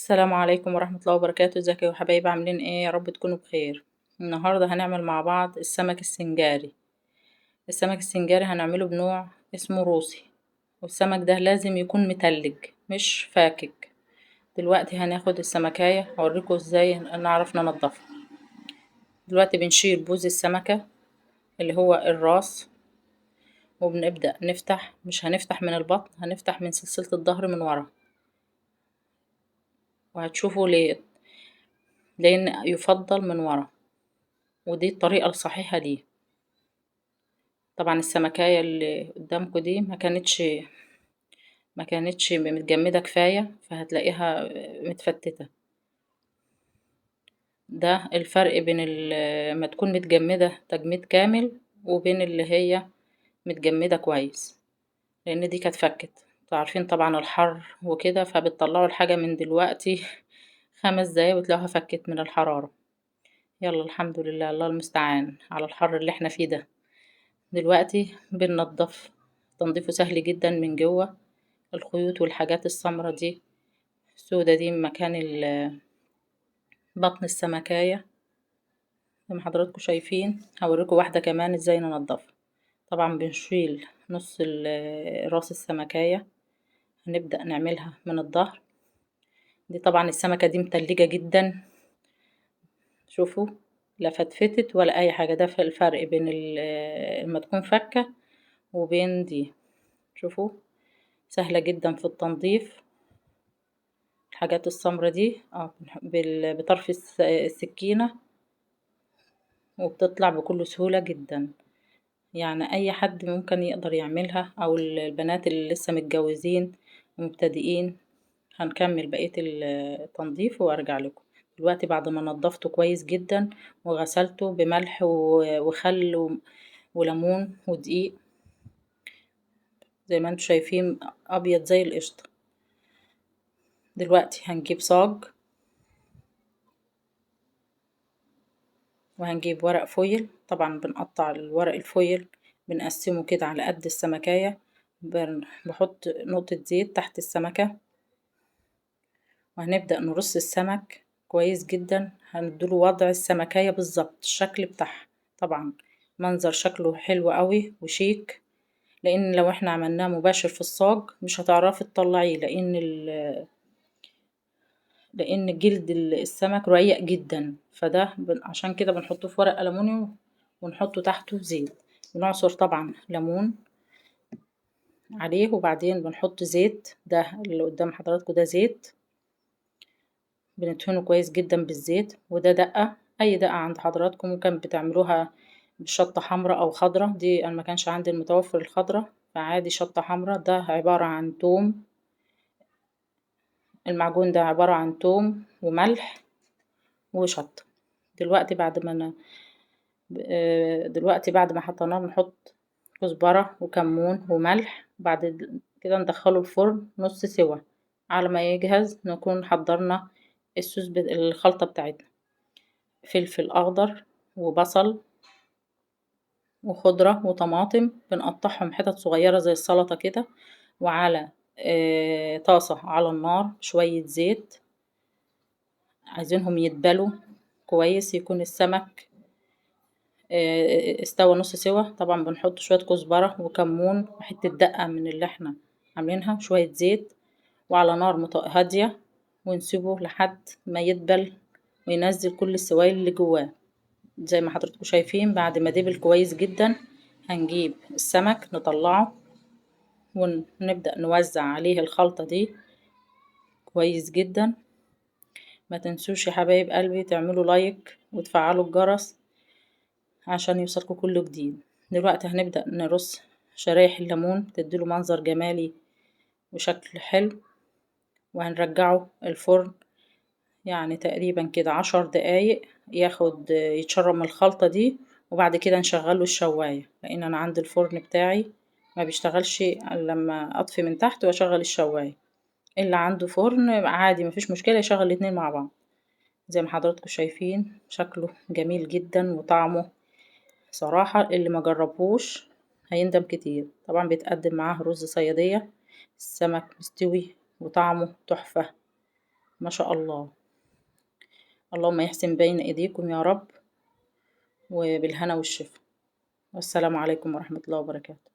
السلام عليكم ورحمة الله وبركاته. ازيكم يا حبايبي؟ عاملين ايه؟ يا رب تكونوا بخير. النهاردة هنعمل مع بعض السمك السنجاري. السمك السنجاري هنعمله بنوع اسمه روسي، والسمك ده لازم يكون متلج مش فاكك. دلوقتي هناخد السمكاية هوريكم ازاي نعرف ننضفها. دلوقتي بنشيل بوز السمكة اللي هو الراس، وبنبدأ نفتح، مش هنفتح من البطن، هنفتح من سلسلة الظهر من ورا. وهتشوفوا ليه، لان يفضل من ورا، ودي الطريقة الصحيحة ليه. طبعا السمكاية اللي قدامكم دي ما كانتش متجمدة كفاية، فهتلاقيها متفتتة. ده الفرق بين ما تكون متجمدة تجميد كامل وبين اللي هي متجمدة كويس، لان دي كانت فكت. انتوا عارفين طبعا الحر وكده، فبتطلعوا الحاجة من دلوقتي 5 دقايق وتلاقوها فكت من الحرارة. يلا الحمد لله، الله المستعان على الحر اللي احنا فيه ده. دلوقتي بننضف، تنظيفه سهل جدا من جوه. الخيوط والحاجات السمرة دي السودة دي مكان بطن السمكاية زي ما حضراتكم شايفين. هوريكم واحدة كمان ازاي ننضفها. طبعا بنشيل نص راس السمكاية، هنبدأ نعملها من الظهر. دي طبعا السمكة دي متلجة جدا، شوفوا، لا فتفتت ولا اي حاجة. ده الفرق بين لما تكون فكة وبين دي. شوفوا، سهلة جدا في التنظيف. الحاجات السمرة دي بطرف السكينة، وبتطلع بكل سهولة جدا. يعني اي حد ممكن يقدر يعملها، او البنات اللي لسه متجوزين ومبتدئين. هنكمل بقية التنظيف وارجع لكم. دلوقتي بعد ما نضفته كويس جدا وغسلته بملح وخل وليمون ودقيق زي ما انتم شايفين، ابيض زي القشطة. دلوقتي هنجيب صاج، وهنجيب ورق فويل. طبعا بنقطع الورق الفويل، بنقسمه كده على قد السمكاية. بحط نقطة زيت تحت السمكة، وهنبدأ نرص السمك كويس جدا. هنديله وضع السمكاية بالظبط، الشكل بتاعها. طبعا منظر شكله حلو قوي وشيك، لان لو احنا عملناه مباشر في الصاج مش هتعرفي تطلعيه، لان جلد السمك رقيق جدا. فده عشان كده بنحطه في ورق ألمونيوم ونحطه تحته زيت. بنعصر طبعا ليمون عليه، وبعدين بنحط زيت. ده اللي قدام حضراتكم ده زيت، بندهنه كويس جدا بالزيت. وده دقة، اي دقة عند حضراتكم ممكن بتعملوها بشطة حمراء او خضراء. دي انا ما كانش عندي المتوفر الخضراء، فعادي شطة حمراء. ده عبارة عن توم، المعجون ده عبارة عن توم وملح وشطة. دلوقتي بعد ما دلوقتي بعد ما حطيناه بنحط كزبرة وكمون وملح. بعد كده ندخله الفرن نص سوا، على ما يجهز نكون حضرنا الخلطة بتاعتنا. فلفل أخضر وبصل وخضرة وطماطم، بنقطعهم حتت صغيرة زي السلطة كده. وعلى طاسة على النار شوية زيت، عايزينهم يتبلوا كويس، يكون السمك استوى نص سوا. طبعا بنحط شوية كزبرة وكمون وحتة دقة من اللي احنا عاملينها، شوية زيت، وعلى نار هادية، ونسيبه لحد ما يدبل وينزل كل السوائل اللي جواه. زي ما حضراتكم شايفين، بعد ما دبل كويس جدا هنجيب السمك نطلعه، ونبدأ نوزع عليه الخلطة دي كويس جدا. ما تنسوش يا حبايب قلبي تعملوا لايك وتفعلوا الجرس عشان يوصلكوا كل جديد. دلوقتي هنبدأ نرص شرايح الليمون تديله منظر جمالي وشكل حلو، وهنرجعه الفرن يعني تقريبا كده 10 دقايق ياخد يتشرب من الخلطة دي. وبعد كده نشغله الشواية، لان انا عندي الفرن بتاعي ما بيشتغلش إلا لما اطفي من تحت واشغل الشواية. اللي عنده فرن عادي مفيش مشكلة يشغل الاتنين مع بعض. زي ما حضراتكم شايفين شكله جميل جدا وطعمه صراحة اللي ما جربوش هيندم كتير. طبعا بيتقدم معاه رز صيادية، السمك مستوي وطعمه تحفة ما شاء الله. اللهم يحسن بين ايديكم يا رب، وبالهنا والشفا. والسلام عليكم ورحمة الله وبركاته.